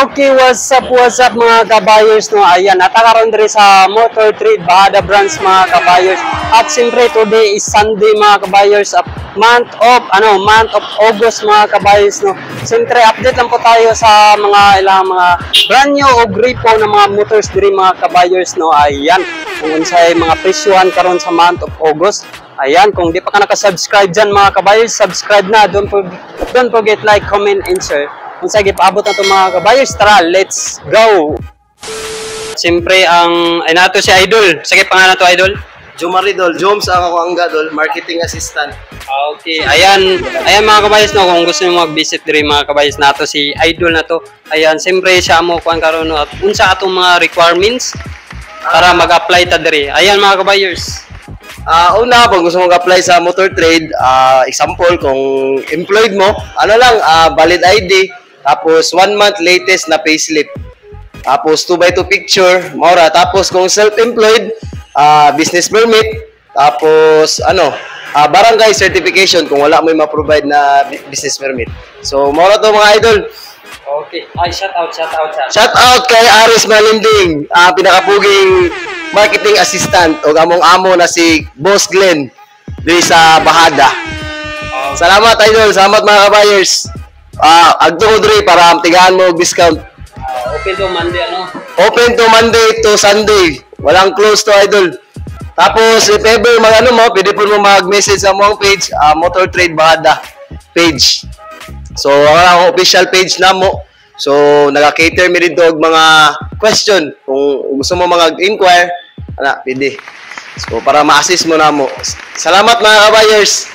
Okay, what's up mga kabayers, no? Ayan, natakaroon diri sa Motor Trade Bahada Branch mga kabayers. At siyempre today is Sunday mga kabayers, month of August mga kabayers, no? Siyempre update lang po tayo sa mga ilang mga brand new o gripo ng mga motors diri mga kabayers, no? Ayan, kung unsay mga presyohan karon sa month of August. Ayan, kung di pa ka naka-subscribe dyan mga kabayers, subscribe na. Don't forget like, comment, and share. Kung sige, paabot na ito mga kabayers, tara, let's go! Siyempre, ay nato si Idol. Sige, pangalan to Idol? Jomaridol, Joms ang ako ang gadol, marketing assistant. Okay, ayan mga kabayers, no, kung gusto nyo mag-visit diri mga kabayers, nato si Idol na to. Ayan, siyempre siya mo kuan karon no, at unsa atong mga requirements para mag-apply ta diri. Ayan mga kabayers. Una, kung gusto mong apply sa motor trade, example, kung employed mo, valid ID, tapos 1 month latest na payslip. Tapos 2x2 picture, maura. Tapos kung self-employed, business permit, tapos barangay certification kung wala mo ma-provide na business permit. So, maura to mga idol. Okay. Ay, shout out. Shout out kay Aris Malinding, pinakapuging marketing assistant o among amo na si Boss Glenn diri sa Bahada. Salamat idol, salamat mga kabayers. Agto diri para tigaan mo discount. Open to Monday Open to Monday to Sunday. Walang close to idol. Tapos if ever pwede po mo mag-message sa mong page, Motor Trade Bahada page. So, ang official page na mo. So, nag-cater mi dito og mga question. Kung gusto mo mag-inquire, pwede. So, para ma-assist mo na mo. Salamat mga kabayers.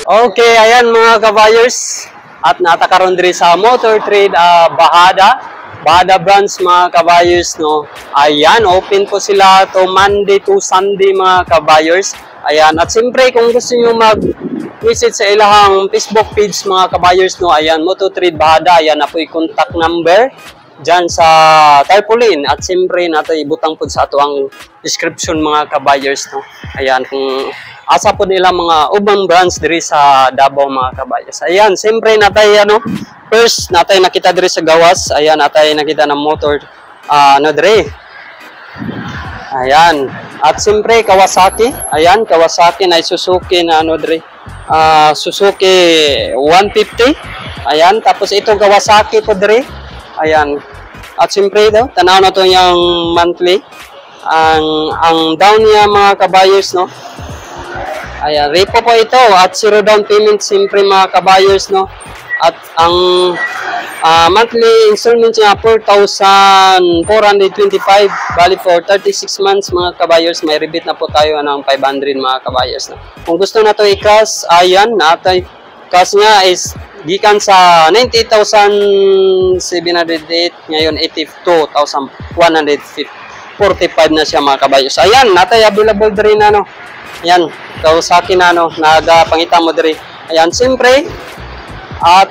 Okay, ayan mga kabayers. At natakaroon diri sa Motor Trade Bahada Branch mga kabayers, no. Ayan, open po sila to Monday to Sunday mga kabayers. Ayan, at siyempre kung gusto niyo mag-visit sa ilahang Facebook page mga kabayers, no. Ayan, Motor Trade Bahada, ayan na po yung contact number dyan sa tarpaulin. At siyempre nato ibutang po sa ato ang description mga kabayers, no. Ayan, kung asa po nila mga ubang branch diri sa Davao mga kabayers. Ayan, siyempre natay first natay nakita diri sa gawas. Ayan, natay nakita ng motor diri. Ayan. At siyempre Kawasaki. Ayan, Kawasaki na Suzuki na diri. Suzuki 150. Ayan, tapos itong Kawasaki po diri. Ayan. At siyempre daw tanaw na to yung monthly. Ang down niya mga kabayers, no. Ayan, repo po ito at 0 down payment siyempre mga kabayers, no. At ang monthly installment niya 4,425 bali for 36 months mga kabayers. May rebate na po tayo ng 500 mga kabayers, no. Kung gusto na to i-cash, ayan, natay cash nga is gikan sa 98,708 ngayon 82,145 na siya mga kabayers. Ayan, natay available diri na, no. Ayan, Kawasaki na nagapangita mo diri. Ayan, siyempre at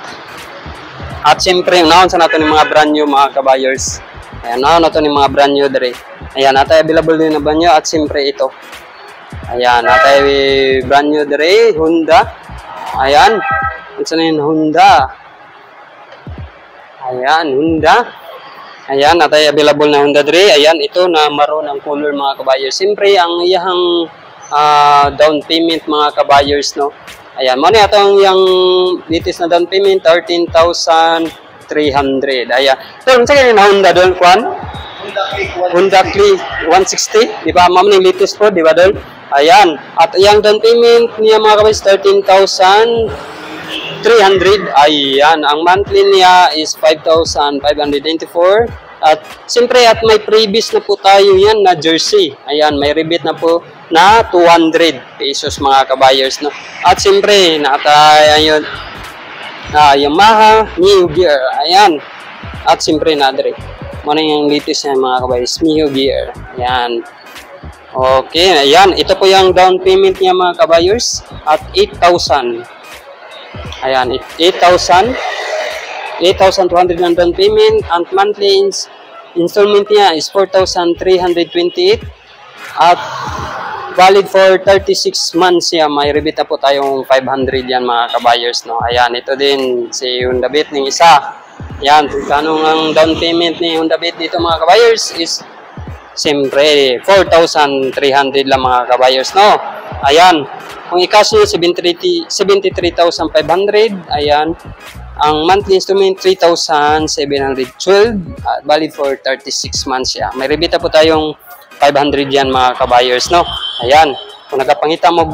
siyempre naon sa nato ni mga brand new mga kabayers. Ayan, naon nato ni mga brand new diri. Ayan, natay available din na brand new at siyempre ito. Ayan, natay brand new diri, Honda. Ayan, unsa na yun, Honda. Ayan, Honda. Ayan, natay available na Honda diri. Ayan, ito na maroon ang color mga kabayers. Siyempre ang iyang down payment mga kabayers, no. Ayan, mo na atong yung latest na down payment 13,300. Ayan. So, unsa kay na Honda doon kwan? Honda Click 160, di ba? Mao ni latest po, di ba doon? Ayan. At yung down payment niya mga kabayers 13,300. Ayan, ang monthly niya is 5,594. At siyempre at may previous na po tayo yan na jersey. Ayan, may rebate na po na 200 pesos mga kabayers, no. At siyempre ayun Yamaha New Gear. Ayan. At siyempre diri mo na yung latest na mga kabayers, New Gear. Ayan. Okay, ayan, ito po yung down payment niya mga kabayers at 8,000. Ayan, 8,200 na down payment and monthly installment niya is 4,328 at valid for 36 months yan. May rebate na po tayong 500 yan mga kabayers, no? Ayan, ito din si Honda Beat ng isa. Ayan, kung ang down payment ni Honda Beat dito mga kabayers is siyempre 4,300 lang mga kabayers, no? Ayan, kung i-cash nyo 73,500, ayan, ang monthly installment 3,712, valid for 36 months siya. May rebate na po tayong 500 yan mga kabayers, no? Ayan, kung nagapangita mo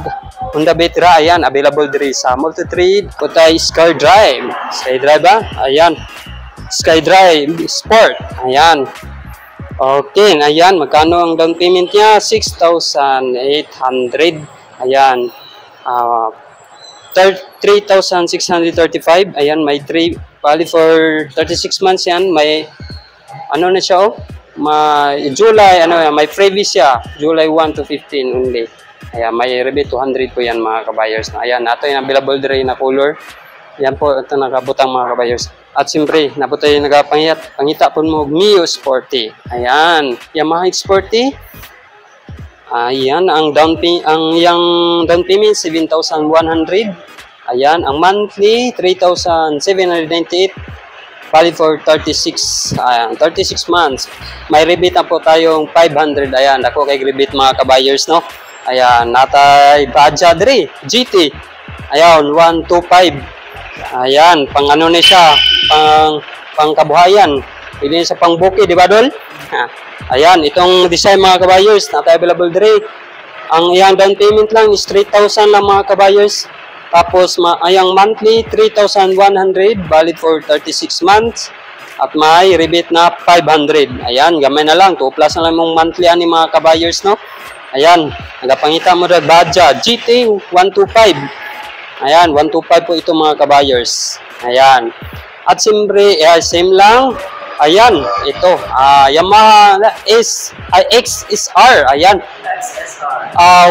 Honda Beat ra, ayan, available diri sa Multi-Trade, Kutay SkyDrive. SkyDrive ba? Ayan, SkyDrive Sport. Ayan. Okay, ayan, magkano ang down payment niya? 6,800. Ayan. 3,635. Ayan, may 3, valid for 36 months yan. May, ano na siya, oh? May July, may freebie siya. July 1 to 15 only. Ayan, may rebate 200 po yan mga kabayers. Ayan, nato yung available rin na color. Ayan po, ito nakabutang mga kabayers. At siyempre, napo tayo pangita po mo Mio Sporty. Ayan, Yamaha Sporty. Ayan, ang down payment 7,100. Ayan, ang monthly 3,798. Valid for 36 months. May rebate na po tayong 500. Ayan, ako kay rebate mga kabayers, no? Ayan, natay Badja diri, GT. Ayan, 125. Ayan, pang ano na siya, pang kabuhayan. Hindi sa pang buki, di ba, Dol? Ayan, itong design mga kabayers, natay available diri. Ang iyang down payment lang is 3,000 lang mga kabayers. Tapos, ayang monthly, 3,100, valid for 36 months. At may rebate na 500. Ayan, gamay na lang. 2 plus na lang mong monthly ani mga kabayers, no? Ayan, nagapangita mo rin, Badja, GT 125. Ayan, 125 po ito mga kabayers. Ayan. At siyempre, same lang. Ayan, ito. Yamaha XSR. Ayan.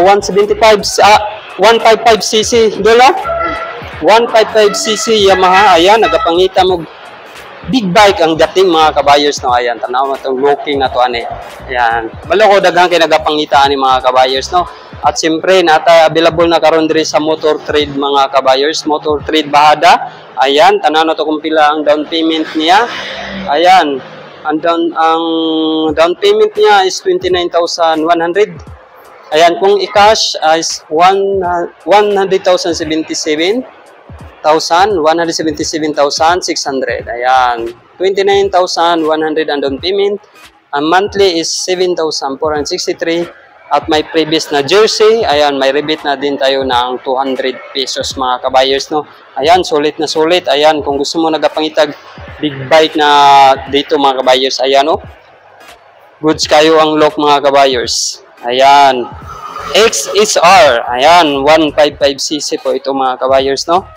155cc dola 155cc Yamaha. Ayan, nagapangita mo big bike ang dating mga kabayers, no? Ayan, tanaw mo itong looking na to ani. Ayan, balo ko daghang kay nagapangita ni mga kabayers, no? At siyempre nata available na karon diri sa Motor Trade mga kabayers, Motor Trade Bahada. Ayan, tanaw na to kung pila ang down payment niya. Ayan, ang down payment niya is 29,100. Ayan, kung i-cash is 177,600. Ayan, 29,100 ang down payment. Ang monthly is 7,463. At may previous na jersey. Ayan, may rebate na din tayo ng 200 pesos mga kabayers, no? Ayan, sulit na sulit. Ayan, kung gusto mo nagapangitag big bike na dito mga kabayers. Ayan, no? Goods kayo ang lock mga kabayers. Ayan, XSR. Ayan, 155cc po ito mga kabayers, no?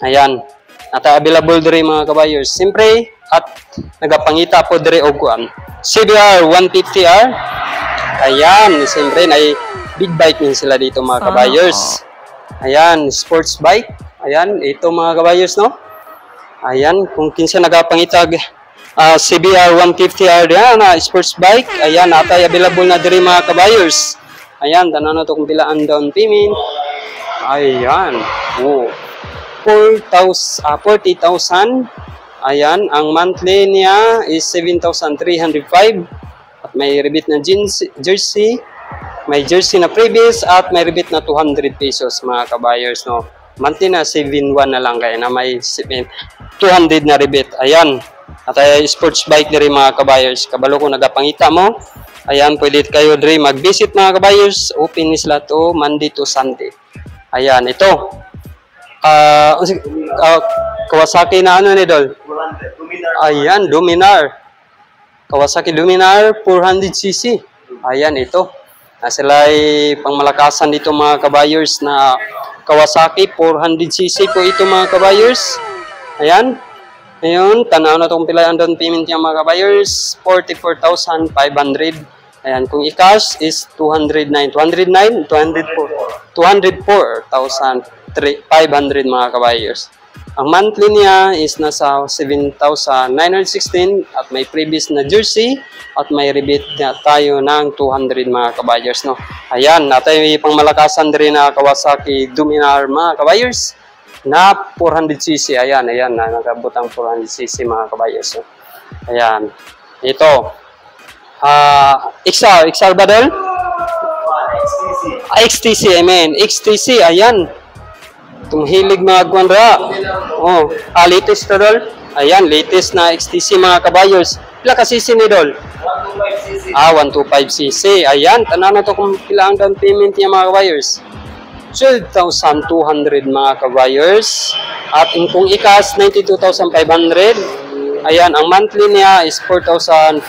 Ayan, nata available diri mga kabayers. Siyempre, at nagapangita po diri og kuan CBR 150R. Ayan, siyempre na big bike din sila dito mga kabayers. Ayan, sports bike. Ayan, ito mga kabayers, no? Ayan, kung kinsa nagapangitag CBR 150R na sports bike. Ayan, natay available na diri mga kabayers. Ayan, tanan to kung pila ang down payment. Ayan, 40,000. Ayan, ang monthly niya is 7,305. At may rebate na jersey. May jersey na previous at may rebate na 200 pesos mga kabayers, no? Monthly na 7,1 na lang kaya na may 200 na rebate. Ayan, at sports bike diri mga kabayers. Kabalo ko nagapangita mo. Ayan, pwede kayo diri mag-visit mga kabayers. Open is sila to Monday to Sunday. Ayan, ito. Kawasaki na ano ni Dol? Ayan, Dominar. Kawasaki Dominar 400cc. Ayan, ito. Sila'y pangmalakasan dito mga kabayers na Kawasaki 400cc po ito mga kabayers. Ayan. Ngayon, tanaw na itong pila ang down payment niya mga kabayers. 44,500. Ayan, kung i-cash is 204,500 mga kabayers. Ang monthly niya is nasa 7,916 at may previous na jersey at may rebate na tayo ng 200 mga kabayers, no. Ayan, natay pang malakasan din na Kawasaki Dominar mga kabayers na 400cc. Ayan, na nakabot ang 400cc mga kabayers. No? Ayan, ito. XR ba dahil? XTC, I mean. XTC, ayan. Tunghilig mga guwanra. Oh, latest na dol. Ayan, latest na XTC mga kabayers. Pila ka cc ni dol? 125cc. 125cc. Ayan, tanan na to kung pila ang down payment niya mga kabayers. 12,200 mga kabayers. At kung ikas, 92,500. Ayan, ang monthly niya is 4,591.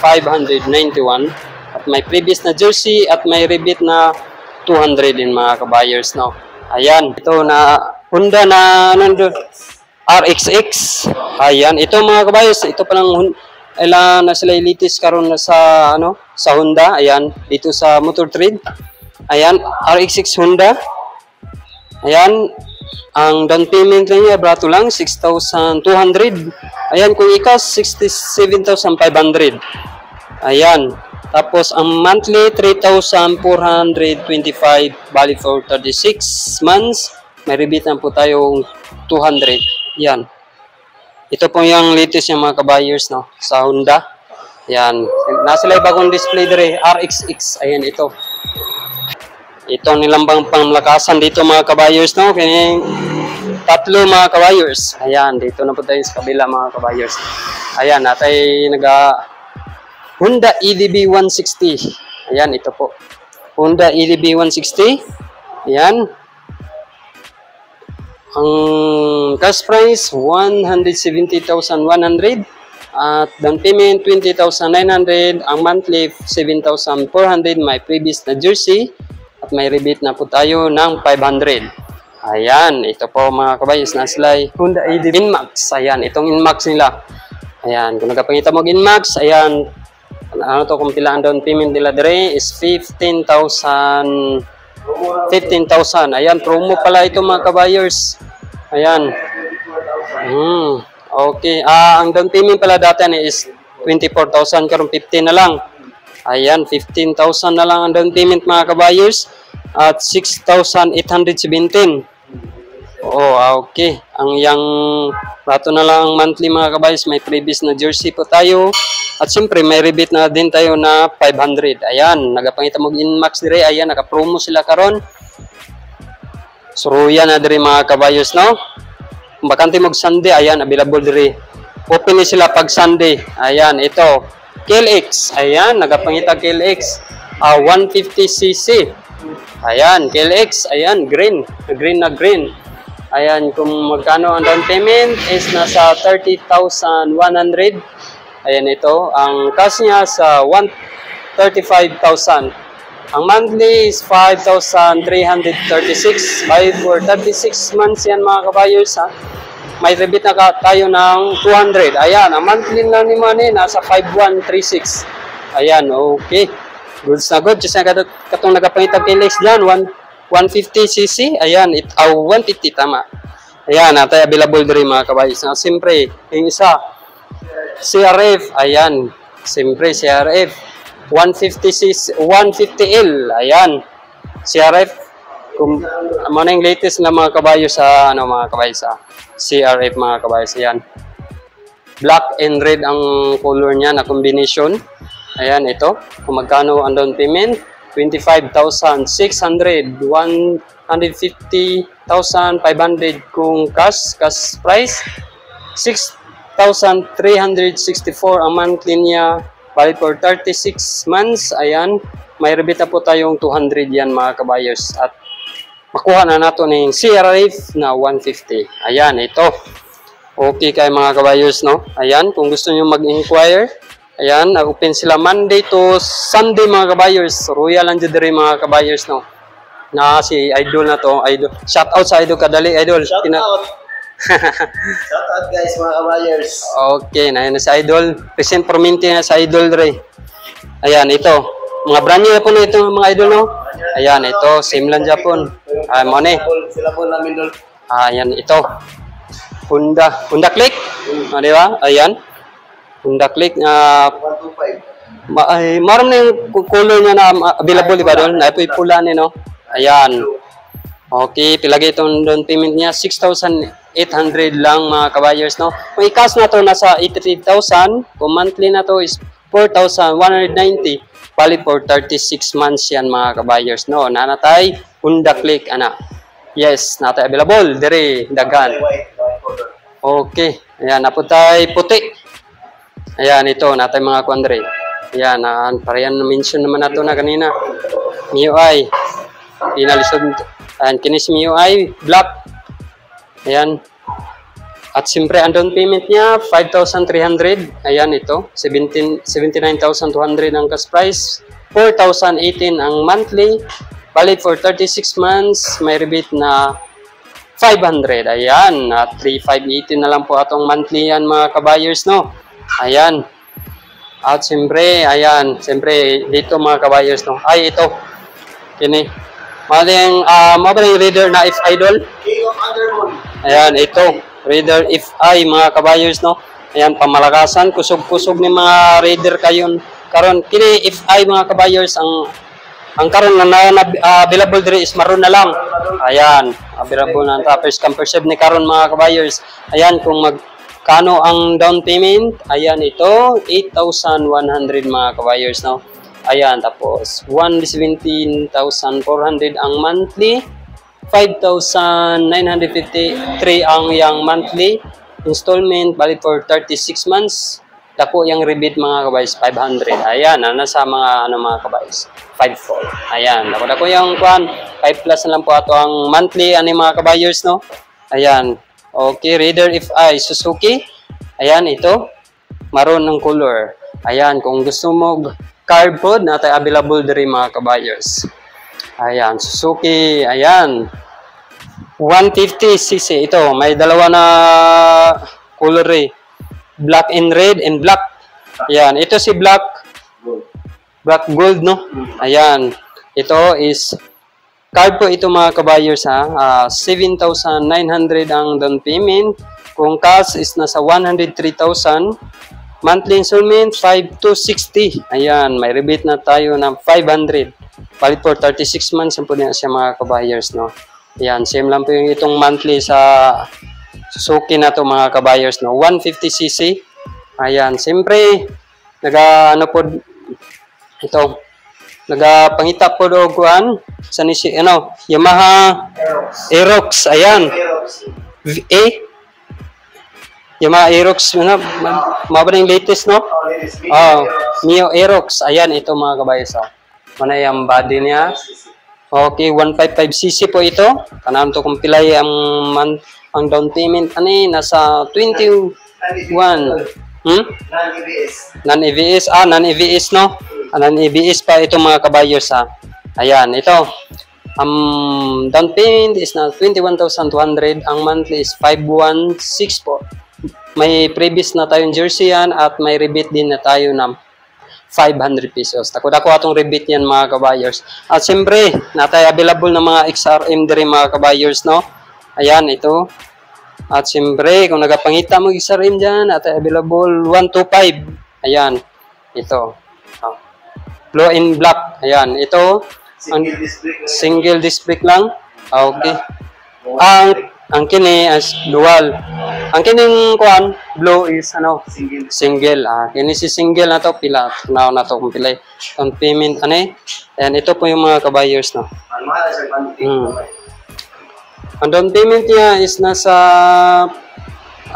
At may previous na jersey at may rebate na 200 din mga kabayers, no. Ayan, ito na Honda na RXX. Ayan, ito mga kabayers, ito pa lang ilan na sila ilitis karon sa sa Honda. Ayan, dito sa Motor Trade. Ayan, RXX Honda. Ayan, ang down payment niya brato lang 6,200. Ayan, kung ikas 67,500. Ayan. Tapos ang monthly 3,425 valid for 36 months. May rebate na po tayong 200. Yan. Ito po yung latest yung mga kabayers, no, sa Honda. Yan. Nasa lang bagong display dire, RXX. Ayan, ito. Ito nilang pangmalakasan dito mga kabayers, no. Kaya tatlo mga kabayers. Ayan, dito na po tayo sa kabila mga kabayers. Ayan, natay Honda EDB 160. Ayan, ito po. Honda EDB 160. Ayan. Ang cash price 170,100 at down payment 20,900. Ang monthly 7,400. May previous na jersey at may rebate na po tayo ng 500. Ayan, ito po mga kabayos na slide Honda EDB Inmax. Ayan, itong Inmax nila. Ayan, kung nagpangita mo Inmax, ayan, ano to, kung pila ang down payment nila dire is 15,000. Ayan, promo pala ito mga kabayers. Ayan. Okay. Ang down payment pala dati is 24,000, karon 15 na lang. Ayan, 15,000 na lang ang down payment mga kabayers at 6,817. Okay. Ang yang rato na lang ang monthly mga kabayers, may previous na jersey po tayo. At siyempre, may rebate na din tayo na 500. Ayan, nagapangita mo Inmax dire. Ayan, naka-promo sila karon. Suruyan na dire mga kabayos, no? Kung bakante mo Sunday, ayan, available dire. Open na sila pag Sunday. Ayan, ito. KLX. Ayan, nagapangita KLX. 150cc. Ayan, KLX. Ayan, green. Green na green. Ayan, kung magkano ang down payment is nasa 30,100. Ayan, ito. Ang cash niya sa 135,000. Ang monthly is 5,336. By for 36 months yan mga kabayers, ha. May rebate na tayo ng 200. Ayan, ang monthly na ni Manny nasa 5,136. Ayan, okay. Goods na good. Just na katong nagapangitag KLX dyan, 150cc. Ayan, 150, tama. Ayan, natay available din mga kabayers. Siyempre, yung isa, CRF, ayan, siyempre CRF 150cc, 150L, ayan, CRF, kung ano yung latest na mga kabayo sa mga kabayo sa CRF mga kabayo, ayan, black and red ang color niya na combination. Ayan, ito, kung magkano ang down payment, 25,600, 150,500 kung cash price, 6,364 ang monthly niya, valid for 36 months. Ayan, may rebate po tayong 200 yan mga kabayers. At makuha na nato ng CRF na 150. Ayan, ito. Okay kayo mga kabayers, no? Ayan, kung gusto nyo mag-inquire, ayan, open sila Monday to Sunday mga kabayers. Royal and Judere mga kabayers, no? Na si Idol na to, Idol. Shout out sa Idol kadali, Idol. Shout out. Shout out guys mga kabayers. Okay, na yun na si Idol. Present perminti na sa Idol Dre. Ayan, ito. Mga brand new na po na ito mga Idol, no? Ayan, ito. Same lang Japon. Mo ni. Sila po namin dol. Ayan, ito. Honda Click. Di ba? Ayan. Honda Click na 125. maram na yung color niya na available, di ba doon? Na ito yung pula niya, no? Ayan. Okay, pilagay itong down payment niya. 6,800 lang mga kabayers, no? Kung i-cash na to nasa 83,000. Kung monthly na to is 4,190. Valid for 36 months yan mga kabayers, no? Nanatay, Honda Click, ana. Yes, natay available. Dire, dagan. Okay. Ayan, naputay puti. Ayan, ito, natay mga kuandre. Ayan, parehan na-mention naman nato na kanina. MIUI. Pinalisod. Ayan, kinis MIUI. Black. Ayan. At siyempre, ang down payment niya, 5,300. Ayan, ito. 79,200 ang cash price. 4,018 ang monthly. Valid for 36 months. May rebate na 500. Ayan. At 3,580 na lang po atong monthly yan mga kabayers, no? Ayan. At siyempre, ayan. Siyempre, dito mga kabayers, no? Ay, ito. Kini. Mabaling reader na if idol. Ayan, ito. Reader if I mga kabayers, no? Ayan, pamalakasan. Kusog-kusog ni mga reader kayon. Karon kini if I mga kabayers, ang karon na available diri is maroon na lang. Ayan, available na ta first come first serve ni karon mga kabayers. Ayan, kung magkano ang down payment, ayan ito 8,100 mga kabayers, no. Ayan, tapos 117,400 ang monthly, 5,953 ang yang monthly installment, valid for 36 months. Dako yung rebate mga kabayers, 500. Ayan, nasa mga mga kabayers, 5,400. Ayan, dako yung 5 plus na lang po ato ang monthly ani mga kabayers, no. Ayan. Okay, reader if I Suzuki. Ayan, ito maroon ng color. Ayan, kung gusto mo cardboard, natay available diri mga kabayers. Ayan, Suzuki. Ayan, 150cc. Ito, may dalawa na color eh. Black and red and black. Ayan, ito si black gold, no? Ayan, ito is card po ito mga kabayers, ha. 7,900 ang down payment. Kung cash is nasa 103,000. Monthly installment 5,260. Ayan, may rebate na tayo ng 500. Valid for 36 months ang po niya siya mga kabayers, no? Ayan, same lang po yung itong monthly sa Suzuki na to mga kabayers, no. 150cc. Ayan, siyempre ano po ito, nagapangita po do kuan sa ni Yamaha Aerox. Ayan, Yamaha Aerox, mabaling latest, no? Mio Aerox. Ayan, ito mga kabayers, mana yung body niya. Okay, 155cc po ito. Kanaan to kung pilay ang down payment nasa 21. Non-EVS. Non-EVS, no? Non-EVS pa ito mga kabayers, ha. Ayan, ito. Down payment is na 21,200. Ang monthly is 5,164 po. May previous na tayong jersey yan at may rebate din na tayo ng 500 pesos. Tako-dako atong rebate yan mga kabayers. At siyempre, natay available na mga XRM diri mga kabayers, no? Ayan, ito. At siyempre, kung nagapangita mo XRM dyan, natay available 125. Ayan, ito. Blue in black. Ayan, ito. Single disc brake lang. Okay. Ang kini as dual. Ang kining kuan blue is single. Kini si single na to pila. Now na to kung pila on payment Ayan, ito po yung mga kabayers, no. Ang down payment niya is nasa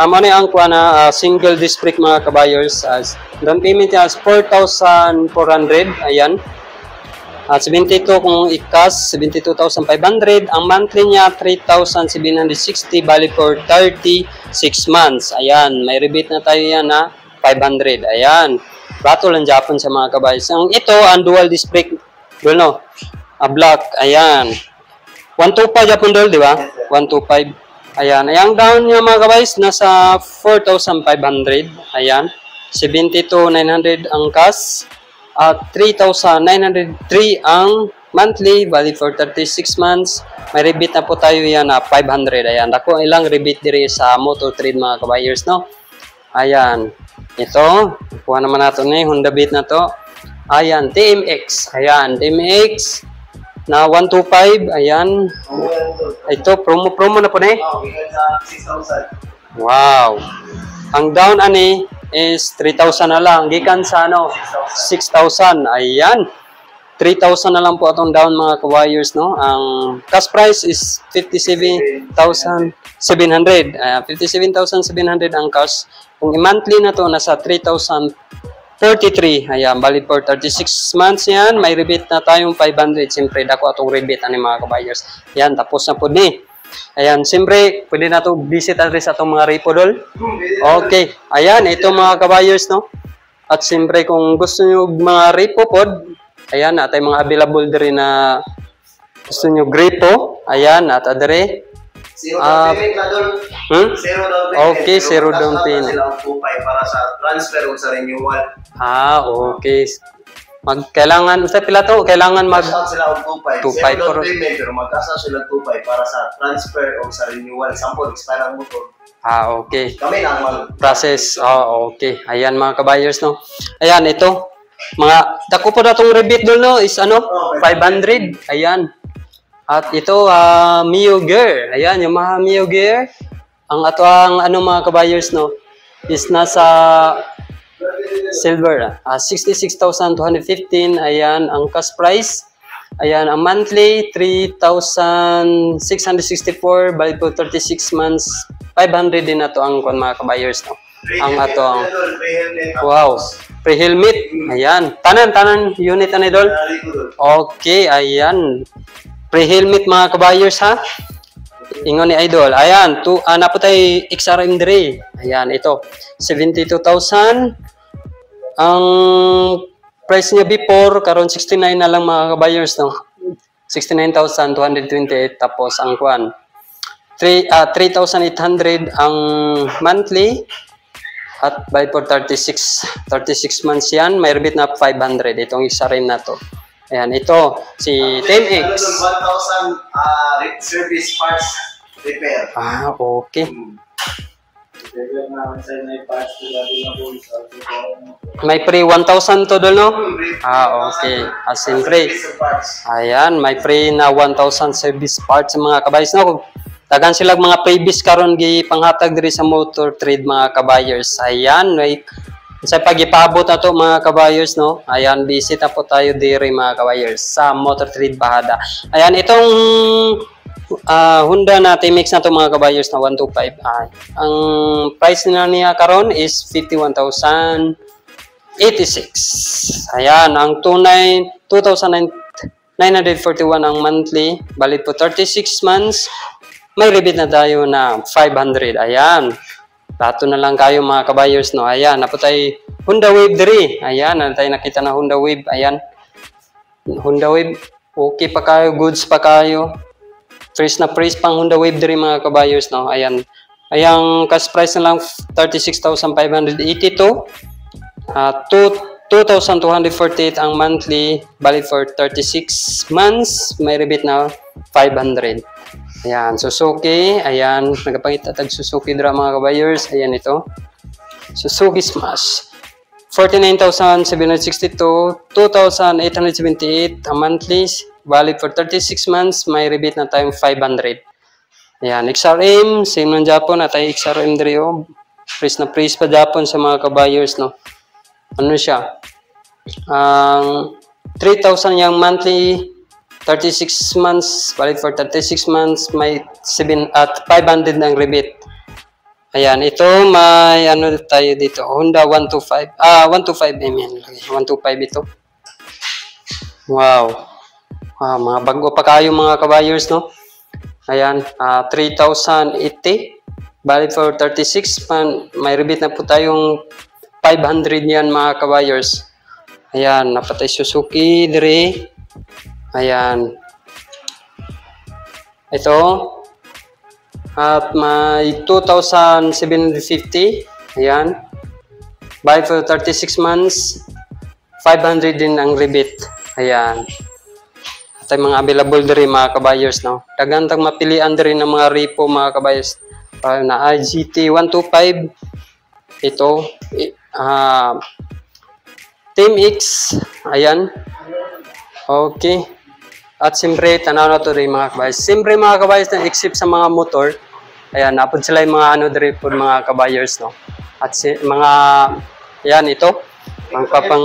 ang kuan single disc brake mga kabayers. As down payment niya is 4,400. Ayan. At 72 kung i-cash, 72,500. Ang monthly niya, 3,760. Valid for 36 months. Ayan, may rebate na tayo yan, 500. Ayan. Bato lang Japan sa mga kabayos. Ito, ang dual disc brake. No? Black. Ayan. 125 Japan doll, di ba? 125. Ayan. Ang down niya mga kabayos, nasa 4,500. Ayan. 72,900 ang cash. At 3,903 ang monthly, valid for 36 months. May rebate na po tayo yan na 500. Ayan, ako ilang rebate diri sa Motor Trade mga kabayers, no? Ayan, ito, kuha naman natin ni Honda Beat na to. Ayan, TMX. Ayan, TMX na 125. Ayan, ito, promo na po na eh. Wow. Ang down ani is 3,000 na lang. Gikan sa ano, 6,000. Ayan. 3,000 na lang po atong down mga ka-wires, no? Ang cash price is 57,700. 57,700 ang cash. Kung i-monthly na to, nasa 3,033. Ayan, valid for 36 months yan. May rebate na tayong 500. Siyempre, dako atong rebate ani mga ka-wires. Yan, tapos na po ni. Ayan, siyempre, pwede na ito visit address atong mga repodol. Okay, ayan, ito mga kabayers, no? At siyempre, kung gusto nyo mga repo pod, ayan, at ay mga available din na gusto nyo grepo, ayan, at adre. Zero down payment na doon. Zero down payment. Okay, zero down payment. Silang 2.5 para sa transfer o sa renewal. Okay. Kailangan, usap pila to, kailangan Mag-cash sila og 2.5. 2.5 Zero down pero- payment, pero mag-cash sila 2.5 para sa transfer o sa renewal. Sample, expire ang motor. Okay. Kami lang Process. Okay. Ayan mga kabayers, no? Ayan, ito. Mga, dako po na itong rebate doon, no? Is ano? 500. Ayan. At ito, Mio Gear. Ayan, yung mga Mio Gear. Ang ato ang ano mga kabayers, no? Is nasa silver. 66,215. Ayan, ang cash price. Ayan, ang monthly, 3,664. Valid po 36 months. 500 din na to ang mga kabayers, no? Ang ato ang wow, pre-helmet. Ayan, tanan unit ani idol. Okay, ayan. Pre-helmet mga kabayers ha. Ingon ni idol. Ayan, na po tay XRM dire. Ayan, ito 72,000. Ang price niya before karon 69 na lang mga kabayers, no. 69,228 tapos ang kuan 3,800 ang monthly at by for 36 months yan. May rebate na 500 itong isa rin na to. Ayan, ito si TMX. 1,000 service parts repair. Okay. May free 1,000 to doon, no? Okay. As in free. Ayan, may free na 1,000 service parts mga kabayers, no? Dagan sila mga previous karon gi panghatag diri sa Motor Trade mga kabayers. Ayan, may sa pagipabot na to mga kabayers, no? Ayan, visit na po tayo diri mga kabayers sa Motor Trade Bahada. Ayan, itong Honda na TMX na to mga kabayers na 125. Ang price niya karon is 51,086. Ayan, ang 2,941 ang monthly, valid po 36 months. May rebate na tayo na 500. Ayan. Lato na lang kayo mga kabayers, no? Ayan, naputay Honda Wave diri. Ayan, tayo nakita na Honda Wave. Ayan. Honda Wave. Okay pa kayo, goods pa kayo. Fresh na fresh pang Honda Wave diri mga kabayers, no? Ayan. Ayang cash price na lang 36,582. 2,248 ang monthly, valid for 36 months. May rebate na 500. Ayan, Suzuki. Ayan, nagapangita tag Suzuki dra mga kabayers. Ayan ito. Suzuki Smash. 49,762. 2,878 ang monthly. Valid for 36 months. May rebate na tayong 500. Ayan, XRM. Same ng Japon. At ay XRM diri o. Praise na praise pa Japon sa mga kabayers, no? Ano siya? 3,000 yung monthly. 36 months, valid for 36 months, may 500 ng rebate. Ayan, ito may ano tayo dito, Honda 125. 125 125 ito. Wow. Mga bago pa kayo mga kabayers, no? Ayan, 3,080, valid for 36 months, may rebate na po tayong 500 yan mga kabayers. Ayan, napatay Suzuki dire. Ayan. Ito. At may 2,750. Ayan. Buy for 36 months. 500 din ang rebate. Ayan. Atay mga available diri mga kabayers no. Daghan tag mapilian diri ng mga repo mga kabayers. Na GT 125 ito Team X ayan. Okay. At siyempre tanaw na to rin mga kabayers. Siyempre mga kabayers na except sa mga motor. Ayan, napod sila yung mga ano diri po mga kabayers no. At mga ayan ito. Ang papang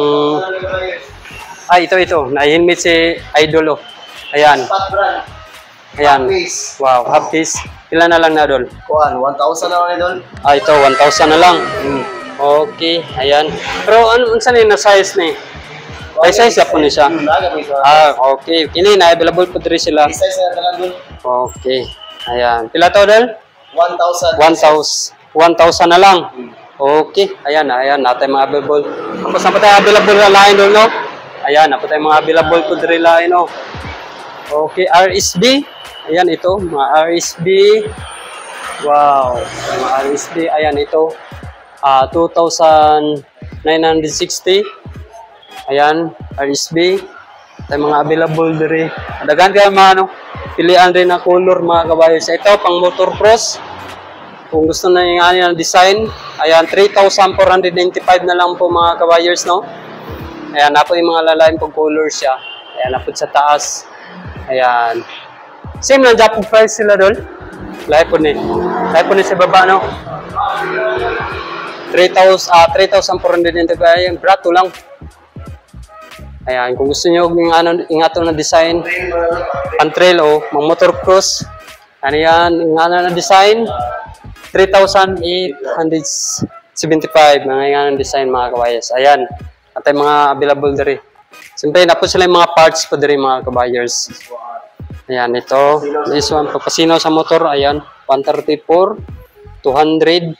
ito. Na-helmet si Idol oh. Ayan. Ayan. Wow, half piece. Pila na lang na Idol? Kuan, 1,000 na lang Idol. Ito 1,000 na lang. Okay, ayan. Pero ano unsa ni na size ni? Ay size po ni siya. Okay. Kini na available po diri sila. Size na lang Idol. Okay. Ayan. Pila to Idol? 1,000. 1,000 na lang. Okay. Ayan, natay mga available. Tapos na po tayo available na line doon, no? Ayan, na po tayo mga available po diri line, no? Okay, RSB. Ayan, ito. Mga RSB. Wow. Mga RSB. Ayan, ito. 2,960. Ayan, RSB. Tayo mga available diri. Daghan kayo mga, ano, pilian rin na color, mga kabayos. Ito, pang motocross. Kung gusto na yung design, ayan, 3,495 na lang po mga kabayers, no? Ayan, na po yung mga lalaking pag color siya. Ayan, na po sa taas. Ayan. Same lang, Japan price sila doon. Lahi po ni sa baba, no? 3,495. Ayan, brato lang. Ayan, kung gusto nyo ingato na design, pan-trail o motocross, ano yan, ingato na design, 3,875 mga ingato design mga kabayers. Ayan, at mga available diri. Siyempre, napos sila yung mga parts po diri mga kabayers. Ayan, ito, this one, papasino sa motor, ayan, 134, 200,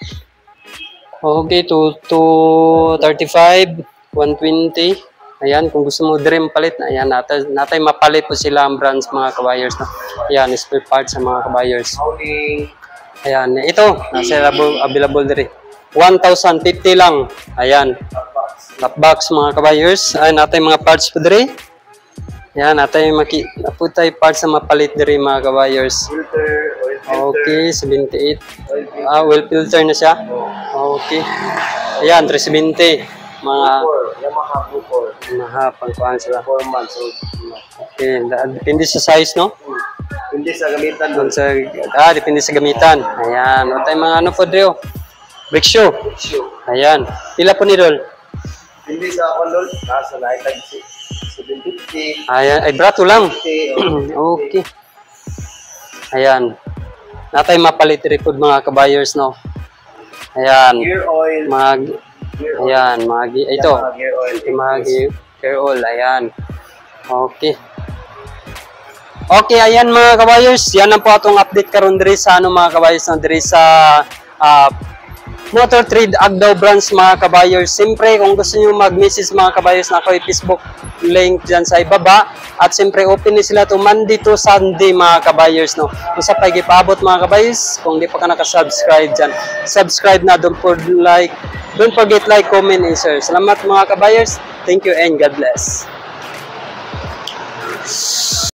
okay, 235, 120, ayan, kung gusto mo dream palit, ayan, natay mapalit po sila ang brands mga kabayers. No? Ayan, spare parts sa mga kabayers. Ayan, ito, nasa available diri. 1,050 lang. Ayan. Top box mga kabayers. Ayan, natay mga parts po diri. Ayan, natay naputay parts na mapalit diri mga kabayers. Okay, 78. Well filter na siya. Okay. Ayan, 370. Mga pangkuhan sila. 4 months old. Okay, depende sa size, no? Hindi sa gamitan Doon sa, depende sa gamitan. Ayan, o tayo mga ano po, Drio. Brake shoe. Ayan. Pila po ni Dol? Hindi sa kondol. Nasa naitag 750. Ayan, ay brato lang. Okay. Ayan. Natay mapalit record mga kabayers, no? Ayan. Gear oil. Ayan, ito. Gear oil. Gear oil, ayan. Okay. Okay, ayan mga kabayers. Yan ang po atong update karon diri sa mga kabayers na diri sa Motor Trade Agdao branch mga kabayers. Siyempre, kung gusto niyo mag-message mga kabayers na ako Facebook link dyan sa ibaba. At siyempre, open ni sila to Monday to Sunday mga kabayers. No? Kung sa pag-ipabot mga kabayers, kung di pa ka nakasubscribe dyan, subscribe na. Don't forget like, comment, and share. Salamat mga kabayers. Thank you and God bless.